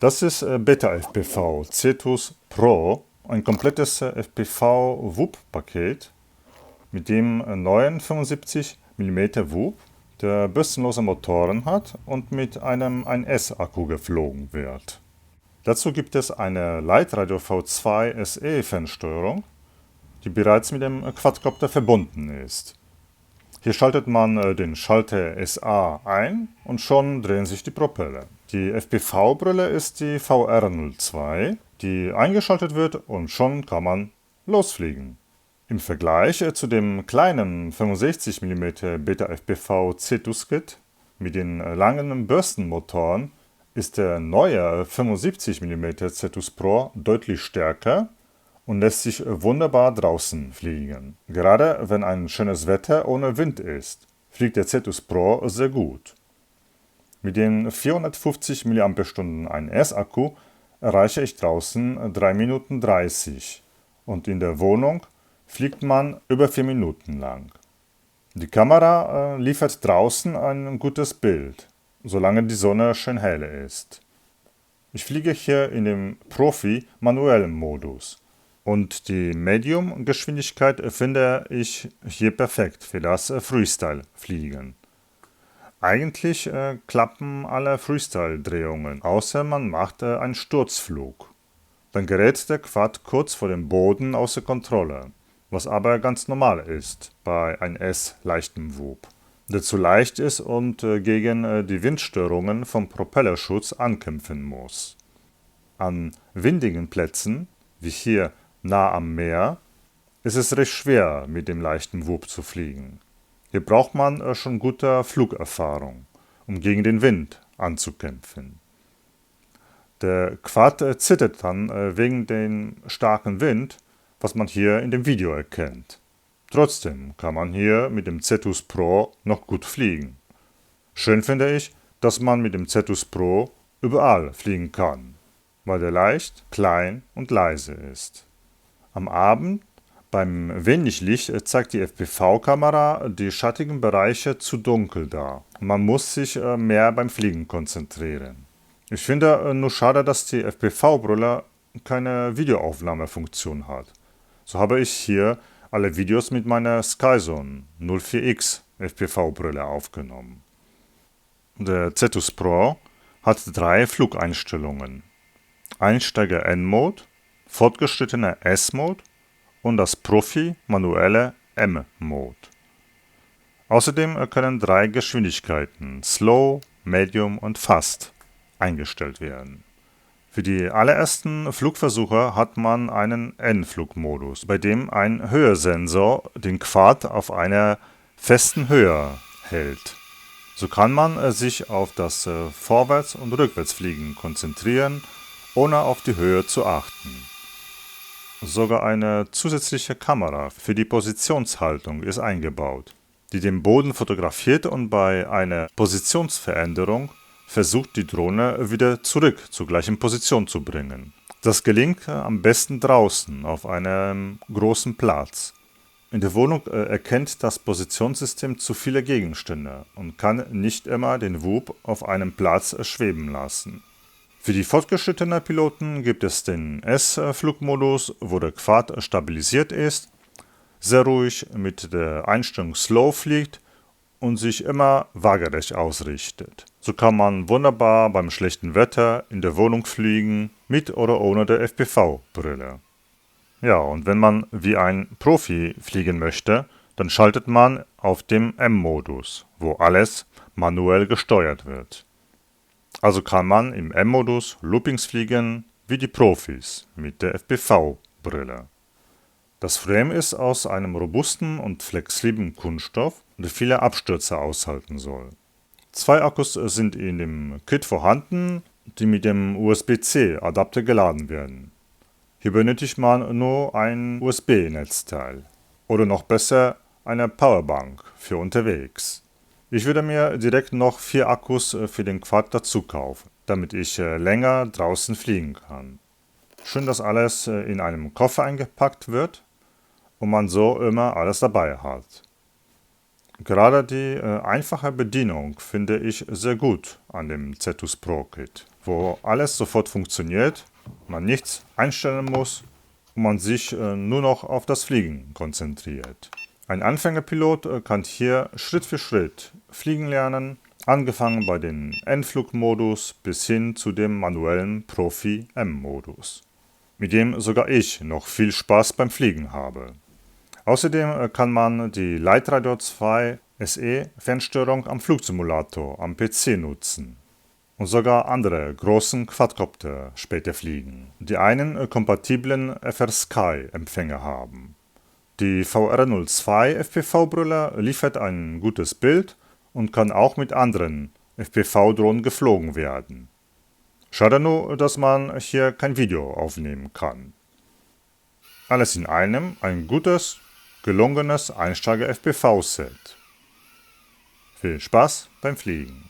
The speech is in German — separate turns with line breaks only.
Das ist Beta FPV Cetus Pro, ein komplettes FPV-WUP-Paket mit dem neuen 75 mm WUP, der bürstenlose Motoren hat und mit einem 1S-Akku geflogen wird. Dazu gibt es eine Leitradio V2 SE Fernsteuerung, die bereits mit dem Quadcopter verbunden ist. Hier schaltet man den Schalter SA ein und schon drehen sich die Propeller. Die FPV-Brille ist die VR02, die eingeschaltet wird und schon kann man losfliegen. Im Vergleich zu dem kleinen 65 mm Beta FPV Cetus Kit mit den langen Bürstenmotoren ist der neue 75 mm Cetus Pro deutlich stärker und lässt sich wunderbar draußen fliegen. Gerade wenn ein schönes Wetter ohne Wind ist, fliegt der Cetus Pro sehr gut. Mit dem 450 mAh 1S Akku erreiche ich draußen 3 Minuten 30 und in der Wohnung fliegt man über 4 Minuten lang. Die Kamera liefert draußen ein gutes Bild, solange die Sonne schön hell ist. Ich fliege hier in dem Profi-manuellen Modus. Und die Medium-Geschwindigkeit finde ich hier perfekt für das Freestyle-Fliegen. Eigentlich klappen alle Freestyle-Drehungen, außer man macht einen Sturzflug. Dann gerät der Quad kurz vor dem Boden außer Kontrolle, was aber ganz normal ist bei 1S leichtem WUP, der zu leicht ist und gegen die Windstörungen vom Propellerschutz ankämpfen muss. An windigen Plätzen, wie hier nah am Meer, ist es recht schwer, mit dem leichten WUP zu fliegen. Hier braucht man schon gute Flugerfahrung, um gegen den Wind anzukämpfen. Der Quad zittert dann wegen dem starken Wind, was man hier in dem Video erkennt. Trotzdem kann man hier mit dem Cetus Pro noch gut fliegen. Schön finde ich, dass man mit dem Cetus Pro überall fliegen kann, weil er leicht, klein und leise ist. Am Abend, beim wenig Licht, zeigt die FPV-Kamera die schattigen Bereiche zu dunkel dar. Man muss sich mehr beim Fliegen konzentrieren. Ich finde nur schade, dass die FPV-Brille keine Videoaufnahmefunktion hat. So habe ich hier alle Videos mit meiner Skyzone 04X FPV-Brille aufgenommen. Der Cetus Pro hat 3 Flugeinstellungen: Einsteiger N-Mode, fortgeschrittener S-Mode und das Profi-manuelle M-Mode. Außerdem können 3 Geschwindigkeiten Slow, Medium und Fast eingestellt werden. Für die allerersten Flugversuche hat man einen N-Flugmodus, bei dem ein Höhesensor den Quad auf einer festen Höhe hält. So kann man sich auf das Vorwärts- und Rückwärtsfliegen konzentrieren, ohne auf die Höhe zu achten. Sogar eine zusätzliche Kamera für die Positionshaltung ist eingebaut, die den Boden fotografiert und bei einer Positionsveränderung versucht, die Drohne wieder zurück zur gleichen Position zu bringen. Das gelingt am besten draußen auf einem großen Platz. In der Wohnung erkennt das Positionssystem zu viele Gegenstände und kann nicht immer den WUP auf einem Platz schweben lassen. Für die fortgeschrittenen Piloten gibt es den S-Flugmodus, wo der Quad stabilisiert ist, sehr ruhig mit der Einstellung Slow fliegt und sich immer waagerecht ausrichtet. So kann man wunderbar beim schlechten Wetter in der Wohnung fliegen, mit oder ohne der FPV-Brille. Ja, und wenn man wie ein Profi fliegen möchte, dann schaltet man auf dem M-Modus, wo alles manuell gesteuert wird. Also kann man im M-Modus Loopings fliegen wie die Profis mit der FPV-Brille. Das Frame ist aus einem robusten und flexiblen Kunststoff, der viele Abstürze aushalten soll. 2 Akkus sind in dem Kit vorhanden, die mit dem USB-C-Adapter geladen werden. Hier benötigt man nur ein USB-Netzteil oder noch besser eine Powerbank für unterwegs. Ich würde mir direkt noch 4 Akkus für den Quad dazu kaufen, damit ich länger draußen fliegen kann. Schön, dass alles in einem Koffer eingepackt wird und man so immer alles dabei hat. Gerade die einfache Bedienung finde ich sehr gut an dem Cetus Pro Kit, wo alles sofort funktioniert, man nichts einstellen muss und man sich nur noch auf das Fliegen konzentriert. Ein Anfängerpilot kann hier Schritt für Schritt fliegen lernen, angefangen bei dem Endflugmodus bis hin zu dem manuellen Profi-M-Modus, mit dem sogar ich noch viel Spaß beim Fliegen habe. Außerdem kann man die Light Radar 2 SE Fernsteuerung am Flugsimulator am PC nutzen und sogar andere großen Quadcopter später fliegen, die einen kompatiblen FR-Sky Empfänger haben. Die VR02 FPV-Brille liefert ein gutes Bild und kann auch mit anderen FPV-Drohnen geflogen werden. Schade nur, dass man hier kein Video aufnehmen kann. Alles in einem ein gutes, gelungenes Einsteiger-FPV-Set. Viel Spaß beim Fliegen!